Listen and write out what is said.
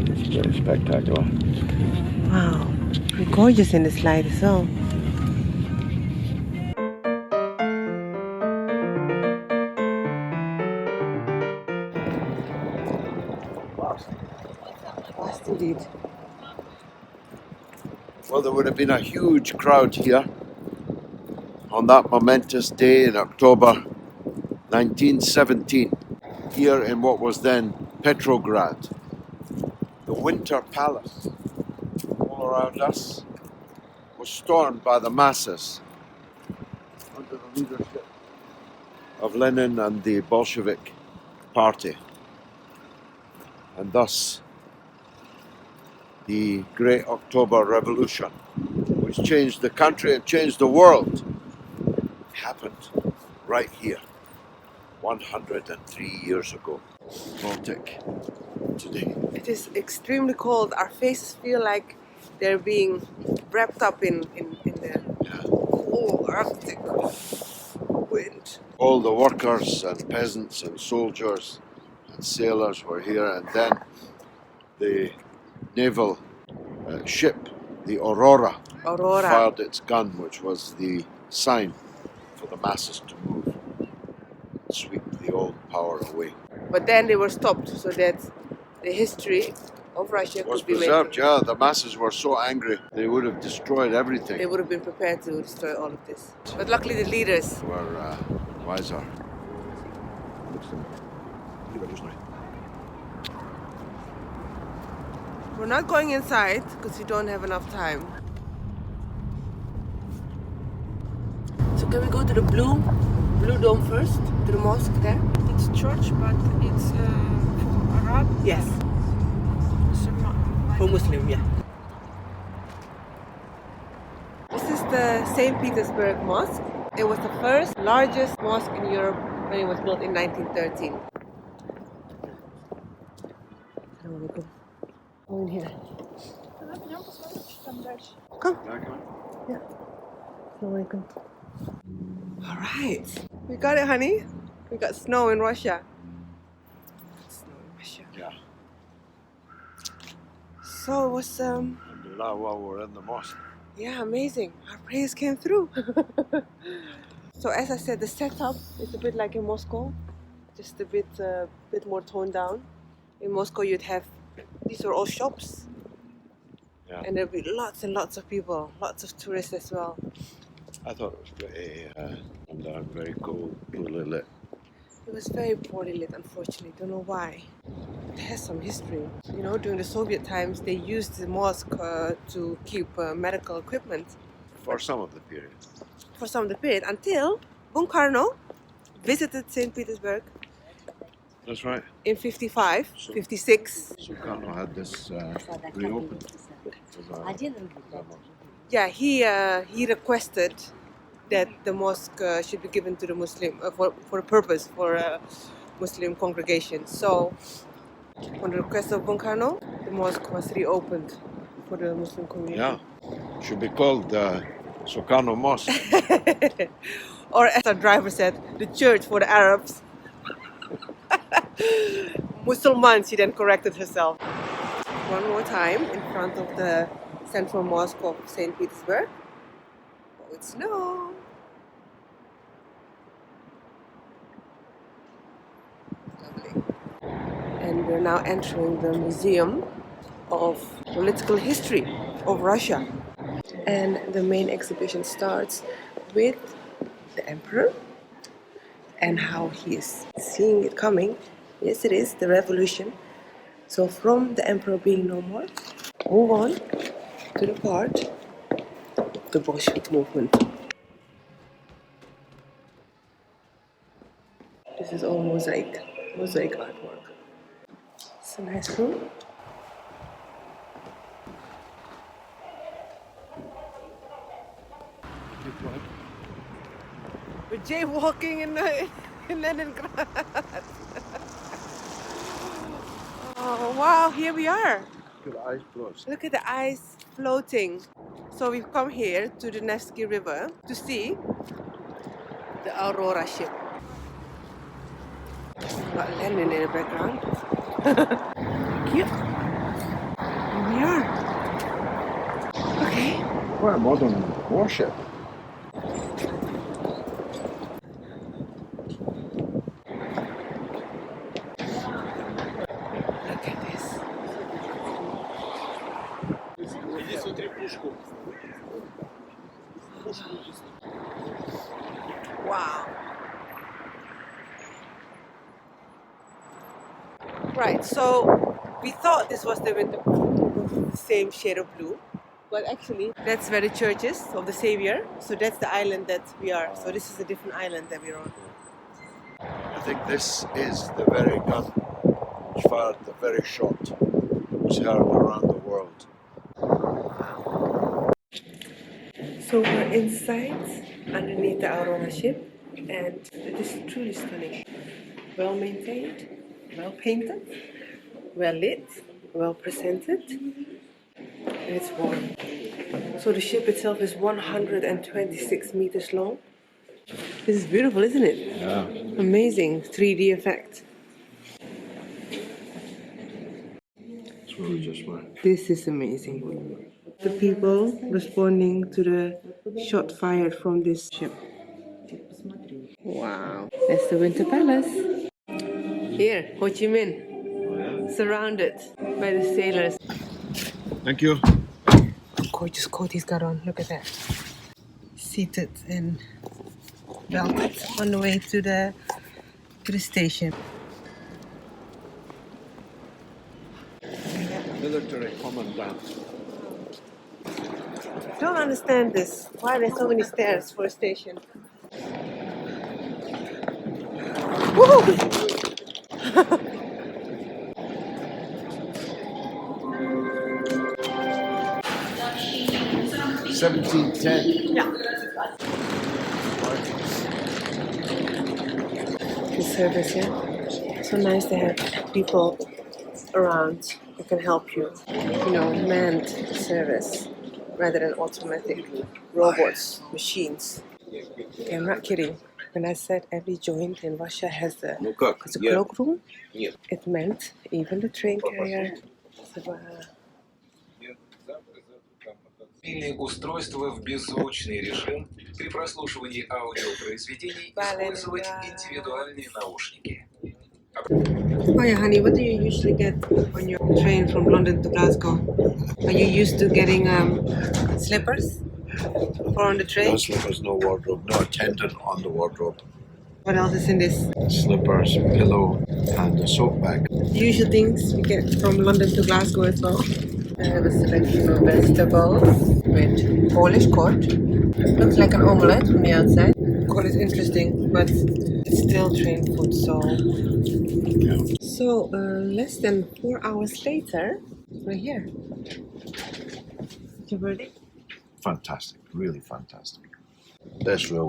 It's very spectacular. Wow, gorgeous in this light as well. Vast indeed. Well, there would have been a huge crowd here on that momentous day in October 1917, here in what was then Petrograd. The Winter Palace, all around us, was stormed by the masses under the leadership of Lenin and the Bolshevik Party. And thus, the Great October Revolution, which changed the country and changed the world, happened right here, 103 years ago. Baltic today. It is extremely cold. Our faces feel like they're being wrapped up in the cold Arctic wind. All the workers and peasants and soldiers and sailors were here, and then the naval ship, the Aurora, fired its gun, which was the sign for the masses to move and sweep the old power away. But then they were stopped so that the history of Russia Was could be preserved, made. yeah. The masses were so angry, they would have destroyed everything. They would have been prepared to destroy all of this. But luckily the leaders Were wiser. We're not going inside because we don't have enough time. So can we go to the blue dome first? To the mosque there? It's church, but it's for Arab. Yes. For Muslim, yeah. This is the St Petersburg Mosque. It was the first largest mosque in Europe when it was built in 1913. Go in here. Come. Yeah. Assalamualaikum. All right. We got it, honey. We got snow in Russia. Snow in Russia. Yeah. So it was Alhamdulillah, while we're in the mosque. yeah, amazing. Our prayers came through. So as I said, the setup is a bit like in Moscow, just a bit more toned down. In Moscow, you'd have these are all shops, Yeah. and there'd be lots and lots of people, lots of tourists as well. I thought it was pretty very cool, poorly lit. It was very poorly lit, unfortunately. Don't know why. It has some history. You know, during the Soviet times, they used the mosque to keep medical equipment. For some of the period. For some of the period, until Bunkarno visited St. Petersburg That's right. in 55, 56. Sukarno had this reopened. Yeah, he requested that the mosque should be given to the Muslim for a purpose for a Muslim congregation. So, on the request of Bunkarno, the mosque was reopened for the Muslim community. Yeah, should be called Sukarno Mosque. Or as our driver said, the church for the Arabs. Musulman, she then corrected herself. One more time in front of the central mosque of St. Petersburg. Oh, it's snow. Lovely. And we're now entering the Museum of Political History of Russia. And the main exhibition starts with the emperor and how he is seeing it coming. Yes, it is the revolution. So from the emperor being no more, move on to the part of the Bolshevik movement. This is all mosaic artwork. It's a nice room. We're jaywalking in Leningrad. Oh wow, here we are. Look at the eyes closed. Look at the ice floating. So we've come here to the Nevsky River to see the Aurora ship. Got Lenin in the background. Cute. Quite a modern warship. Look at this. Wow. Right, so we thought this was the winter the same shade of blue, but actually that's where the church is of the Savior. So that's the island that we are. So this is a different island that we're on. I think this is the very gun which fired the very shot that was heard around the world. So we're inside, underneath the Aurora ship, and it is truly stunning. Well maintained, well painted, well lit, well presented, and it's warm. So the ship itself is 126 meters long. This is beautiful, isn't it? Yeah. Amazing 3D effect. It's really just right. This is amazing. The people responding to the shot fired from this ship. Wow. That's the Winter Palace. Here, Ho Chi Minh. Surrounded by the sailors. Thank you. Gorgeous coat he's got on. Look at that. Seated and belted on the way to the station. Military commandant. Don't understand this. Why are there so many stairs for a station? Woo! 1710. Yeah. The service here. So nice to have people around who can help you. You know, manned service rather than automatic robots, machines. Okay, I'm not kidding. When I said every joint in Russia has a cloakroom, it meant even the train carrier. Мобильные устройства в беззвучный режим при прослушивании аудиопроизведений использовать индивидуальные наушники. Oh yeah, honey, what do you usually get on your train from London to Glasgow? Are you used to getting slippers for on the train? No slippers, no wardrobe, no attendant on the wardrobe. What else is in this? Slippers, pillow, and a soap bag. Usual things we get from London to Glasgow as well. I have a selection of vegetables with Polish cod. Looks like an omelette from the outside. Cod is interesting, but it's still train food, so... So, less than 4 hours later, we're here. Your verdict? Fantastic, really fantastic. Best railway